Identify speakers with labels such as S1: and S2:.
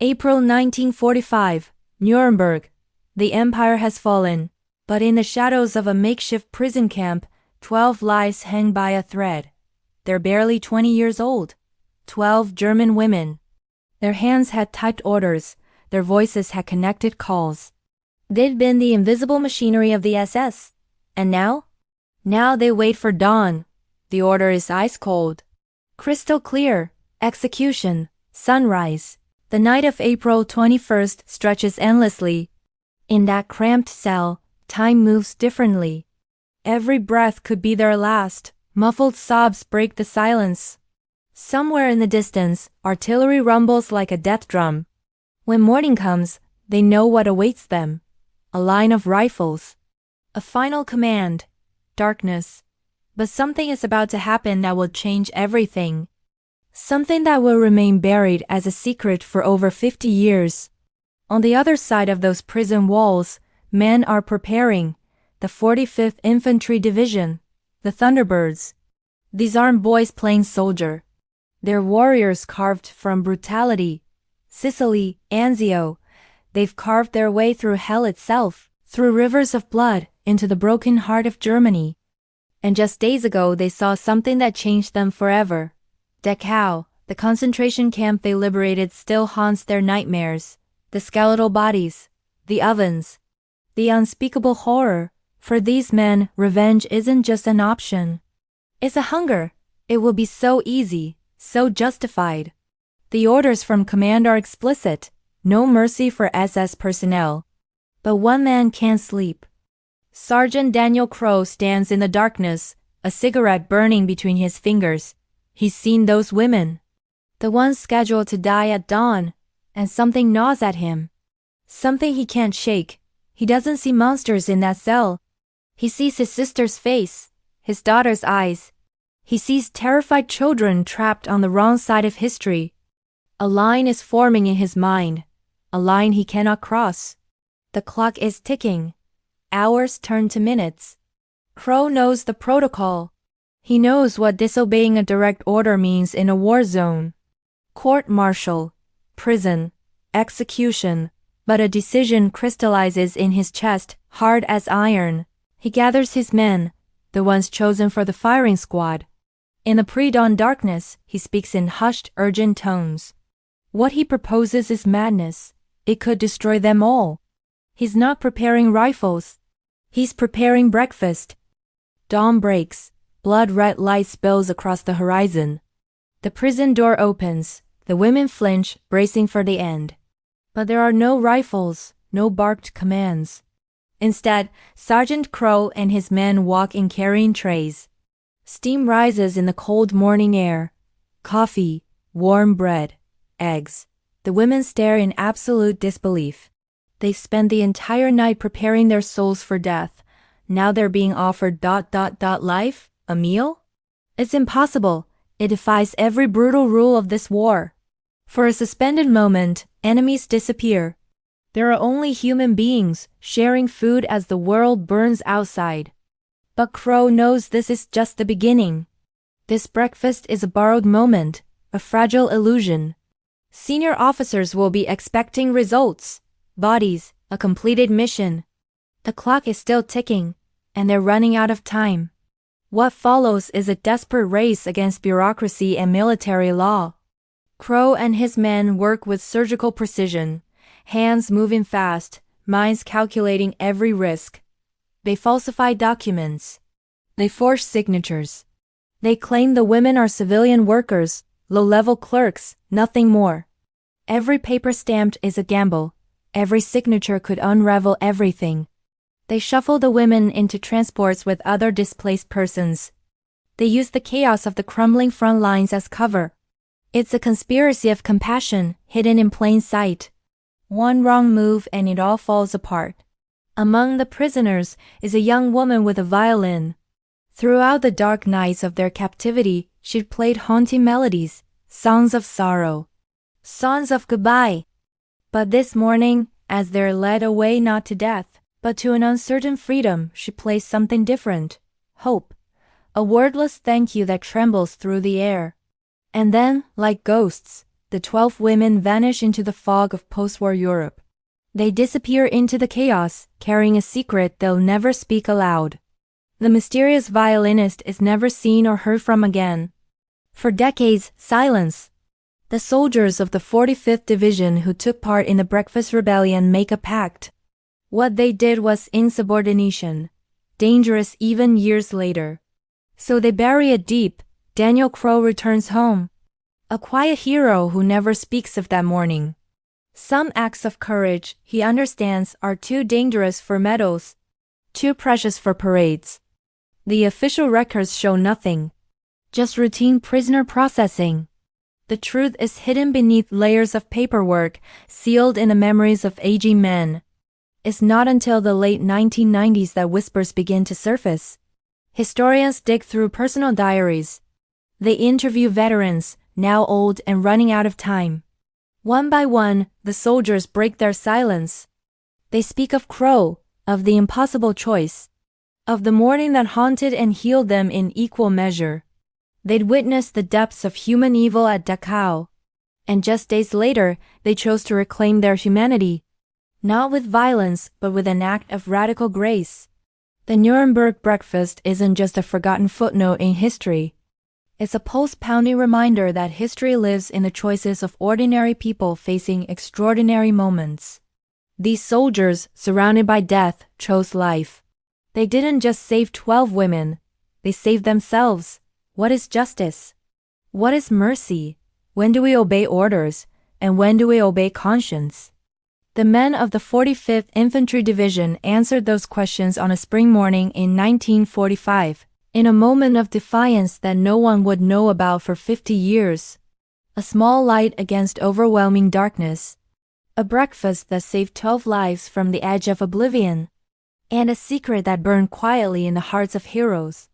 S1: April 1945, Nuremberg. The empire has fallen, but in the shadows of a makeshift prison camp, 12 lives hang by a thread. They're barely 20 years old. 12 German women. Their hands had typed orders, their voices had connected calls. They'd been the invisible machinery of the SS. And now? Now they wait for dawn. The order is ice cold. Crystal clear. Execution. Sunrise. The night of April 21st stretches endlessly. In that cramped cell, time moves differently. Every breath could be their last. Muffled sobs break the silence. Somewhere in the distance, artillery rumbles like a death drum. When morning comes, they know what awaits them. A line of rifles. A final command. Darkness. But something is about to happen that will change everything. Something that will remain buried as a secret for over 50 years. On the other side of those prison walls, men are preparing. The 45th Infantry Division. The Thunderbirds. These aren't boys playing soldier. They're warriors carved from brutality. Sicily, Anzio. They've carved their way through hell itself, through rivers of blood, into the broken heart of Germany. And just days ago they saw something that changed them forever. Dachau, the concentration camp they liberated, still haunts their nightmares. The skeletal bodies. The ovens. The unspeakable horror. For these men, revenge isn't just an option. It's a hunger. It will be so easy, so justified. The orders from command are explicit. No mercy for SS personnel. But one man can't sleep. Sergeant Daniel Crowe stands in the darkness, a cigarette burning between his fingers. He's seen those women. The ones scheduled to die at dawn. And something gnaws at him. Something he can't shake. He doesn't see monsters in that cell. He sees his sister's face, his daughter's eyes. He sees terrified children trapped on the wrong side of history. A line is forming in his mind. A line he cannot cross. The clock is ticking. Hours turn to minutes. Crowe knows the protocol. He knows what disobeying a direct order means in a war zone. Court-martial, prison, execution. But a decision crystallizes in his chest, hard as iron. He gathers his men, the ones chosen for the firing squad. In the pre-dawn darkness, he speaks in hushed, urgent tones. What he proposes is madness. It could destroy them all. He's not preparing rifles. He's preparing breakfast. Dawn breaks. Blood-red light spills across the horizon. The prison door opens. The women flinch, bracing for the end. But there are no rifles, no barked commands. Instead, Sergeant Crowe and his men walk in carrying trays. Steam rises in the cold morning air. Coffee, warm bread, eggs. The women stare in absolute disbelief. They spend the entire night preparing their souls for death. Now they're being offered life, a meal? It's impossible. It defies every brutal rule of this war. For a suspended moment, enemies disappear. There are only human beings, sharing food as the world burns outside. But Crowe knows this is just the beginning. This breakfast is a borrowed moment, a fragile illusion. Senior officers will be expecting results, bodies, a completed mission. The clock is still ticking, and they're running out of time. What follows is a desperate race against bureaucracy and military law. Crowe and his men work with surgical precision, hands moving fast, minds calculating every risk. They falsify documents. They forge signatures. They claim the women are civilian workers, low-level clerks, nothing more. Every paper stamped is a gamble. Every signature could unravel everything. They shuffle the women into transports with other displaced persons. They use the chaos of the crumbling front lines as cover. It's a conspiracy of compassion, hidden in plain sight. One wrong move and it all falls apart. Among the prisoners is a young woman with a violin. Throughout the dark nights of their captivity, she'd played haunting melodies, songs of sorrow, songs of goodbye. But this morning, as they're led away not to death, but to an uncertain freedom, she plays something different. Hope. A wordless thank you that trembles through the air. And then, like ghosts, the 12 women vanish into the fog of post-war Europe. They disappear into the chaos, carrying a secret they'll never speak aloud. The mysterious violinist is never seen or heard from again. For decades, silence. The soldiers of the 45th Division who took part in the Breakfast Rebellion make a pact. What they did was insubordination, dangerous even years later. So they bury it deep. Daniel Crowe returns home, a quiet hero who never speaks of that morning. Some acts of courage, he understands, are too dangerous for medals, too precious for parades. The official records show nothing, just routine prisoner processing. The truth is hidden beneath layers of paperwork, sealed in the memories of aging men. It's not until the late 1990s that whispers begin to surface. Historians dig through personal diaries. They interview veterans, now old and running out of time. One by one, the soldiers break their silence. They speak of Crowe, of the impossible choice, of the morning that haunted and healed them in equal measure. They'd witnessed the depths of human evil at Dachau, and just days later, they chose to reclaim their humanity, not with violence, but with an act of radical grace. The Nuremberg Breakfast isn't just a forgotten footnote in history. It's a pulse-pounding reminder that history lives in the choices of ordinary people facing extraordinary moments. These soldiers, surrounded by death, chose life. They didn't just save 12 women. They saved themselves. What is justice? What is mercy? When do we obey orders? And when do we obey conscience? The men of the 45th Infantry Division answered those questions on a spring morning in 1945. In a moment of defiance that no one would know about for 50 years. A small light against overwhelming darkness. A breakfast that saved 12 lives from the edge of oblivion. And a secret that burned quietly in the hearts of heroes.